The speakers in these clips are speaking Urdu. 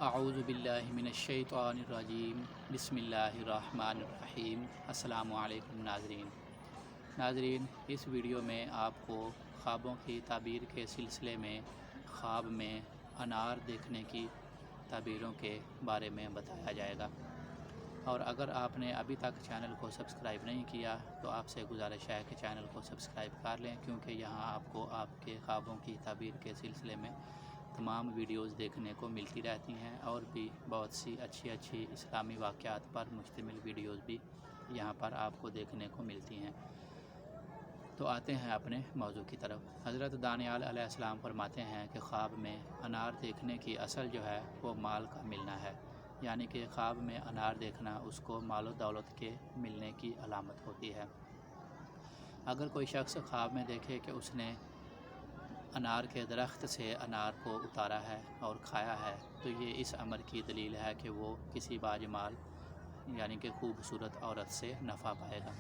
اعوذ باللہ من الشیطان الرجیم بسم اللہ الرحمن الرحیم۔ السلام علیکم ناظرین، اس ویڈیو میں آپ کو خوابوں کی تعبیر کے سلسلے میں خواب میں انار دیکھنے کی تعبیروں کے بارے میں بتایا جائے گا۔ اور اگر آپ نے ابھی تک چینل کو سبسکرائب نہیں کیا تو آپ سے گزارش ہے کہ چینل کو سبسکرائب کر لیں، کیونکہ یہاں آپ کو آپ کے خوابوں کی تعبیر کے سلسلے میں تمام ویڈیوز دیکھنے کو ملتی رہتی ہیں، اور بھی بہت سی اچھی اسلامی واقعات پر مشتمل ویڈیوز بھی یہاں پر آپ کو دیکھنے کو ملتی ہیں۔ تو آتے ہیں اپنے موضوع کی طرف۔ حضرت دانیال علیہ السلام فرماتے ہیں کہ خواب میں انار دیکھنے کی اصل جو ہے وہ مال کا ملنا ہے، یعنی کہ خواب میں انار دیکھنا اس کو مال و دولت کے ملنے کی علامت ہوتی ہے۔ اگر کوئی شخص خواب میں دیکھے کہ اس نے انار کے درخت سے انار کو اتارا ہے اور کھایا ہے، تو یہ اس امر کی دلیل ہے کہ وہ کسی باجمال یعنی کہ خوبصورت عورت سے نفع پائے گا۔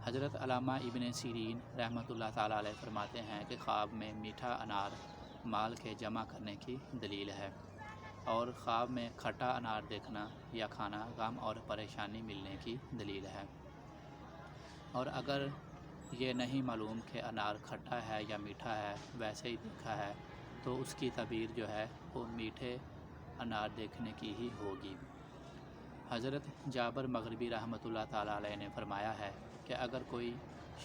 حضرت علامہ ابن سیرین رحمۃ اللہ تعالیٰ علیہ فرماتے ہیں کہ خواب میں میٹھا انار مال کے جمع کرنے کی دلیل ہے، اور خواب میں کھٹا انار دیکھنا یا کھانا غم اور پریشانی ملنے کی دلیل ہے۔ اور اگر یہ نہیں معلوم کہ انار کھٹا ہے یا میٹھا ہے، ویسے ہی دیکھا ہے، تو اس کی تعبیر جو ہے وہ میٹھے انار دیکھنے کی ہی ہوگی۔ حضرت جابر مغربی رحمۃ اللہ تعالیٰ علیہ نے فرمایا ہے کہ اگر کوئی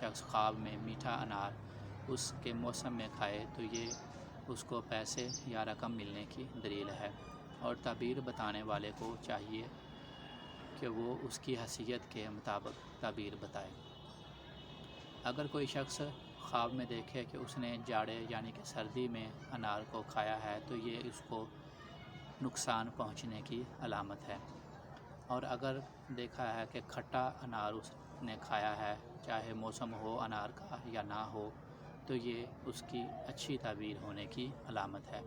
شخص خواب میں میٹھا انار اس کے موسم میں کھائے تو یہ اس کو پیسے یا رقم ملنے کی دلیل ہے، اور تعبیر بتانے والے کو چاہیے کہ وہ اس کی حیثیت کے مطابق تعبیر بتائے۔ اگر کوئی شخص خواب میں دیکھے کہ اس نے جاڑے یعنی کہ سردی میں انار کو کھایا ہے، تو یہ اس کو نقصان پہنچنے کی علامت ہے۔ اور اگر دیکھا ہے کہ کھٹا انار اس نے کھایا ہے، چاہے موسم ہو انار کا یا نہ ہو، تو یہ اس کی اچھی تعبیر ہونے کی علامت ہے۔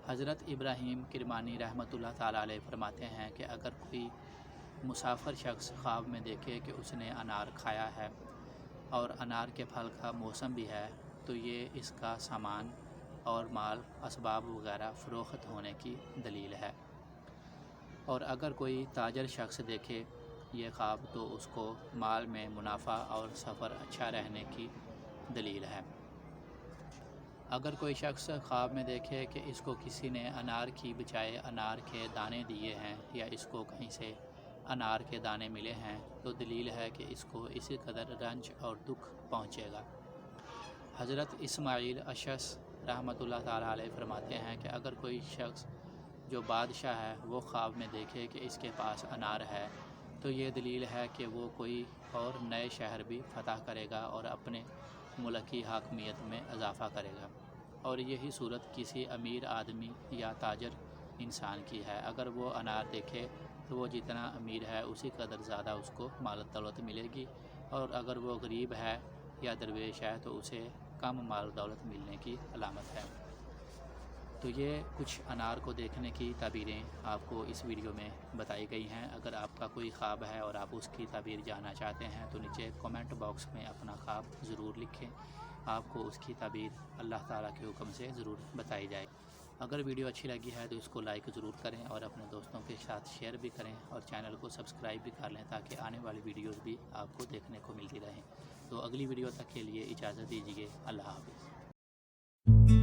حضرت ابراہیم کرمانی رحمۃ اللہ تعالیٰ علیہ فرماتے ہیں کہ اگر کوئی مسافر شخص خواب میں دیکھے کہ اس نے انار کھایا ہے اور انار کے پھل کا موسم بھی ہے، تو یہ اس کا سامان اور مال اسباب وغیرہ فروخت ہونے کی دلیل ہے۔ اور اگر کوئی تاجر شخص دیکھے یہ خواب تو اس کو مال میں منافع اور سفر اچھا رہنے کی دلیل ہے۔ اگر کوئی شخص خواب میں دیکھے کہ اس کو کسی نے انار کی بجائے انار کے دانے دیے ہیں، یا اس کو کہیں سے انار کے دانے ملے ہیں، تو دلیل ہے کہ اس کو اسی قدر رنج اور دکھ پہنچے گا۔ حضرت اسماعیل اشعث رحمۃ اللہ تعالیٰ علیہ فرماتے ہیں کہ اگر کوئی شخص جو بادشاہ ہے وہ خواب میں دیکھے کہ اس کے پاس انار ہے، تو یہ دلیل ہے کہ وہ کوئی اور نئے شہر بھی فتح کرے گا اور اپنے ملک کی حاکمیت میں اضافہ کرے گا۔ اور یہی صورت کسی امیر آدمی یا تاجر انسان کی ہے۔ اگر وہ انار دیکھے تو وہ جتنا امیر ہے اسی قدر زیادہ اس کو مال و دولت ملے گی، اور اگر وہ غریب ہے یا درویش ہے تو اسے کم مال و دولت ملنے کی علامت ہے۔ تو یہ کچھ انار کو دیکھنے کی تعبیریں آپ کو اس ویڈیو میں بتائی گئی ہیں۔ اگر آپ کا کوئی خواب ہے اور آپ اس کی تعبیر جاننا چاہتے ہیں تو نیچے کومنٹ باکس میں اپنا خواب ضرور لکھیں، آپ کو اس کی تعبیر اللہ تعالیٰ کے حکم سے ضرور بتائی جائے۔ اگر ویڈیو اچھی لگی ہے تو اس کو لائک ضرور کریں، اور اپنے دوستوں کے ساتھ شیئر بھی کریں، اور چینل کو سبسکرائب بھی کر لیں تاکہ آنے والی ویڈیوز بھی آپ کو دیکھنے کو ملتی رہیں۔ تو اگلی ویڈیو تک کے لیے اجازت دیجیے۔ اللہ حافظ۔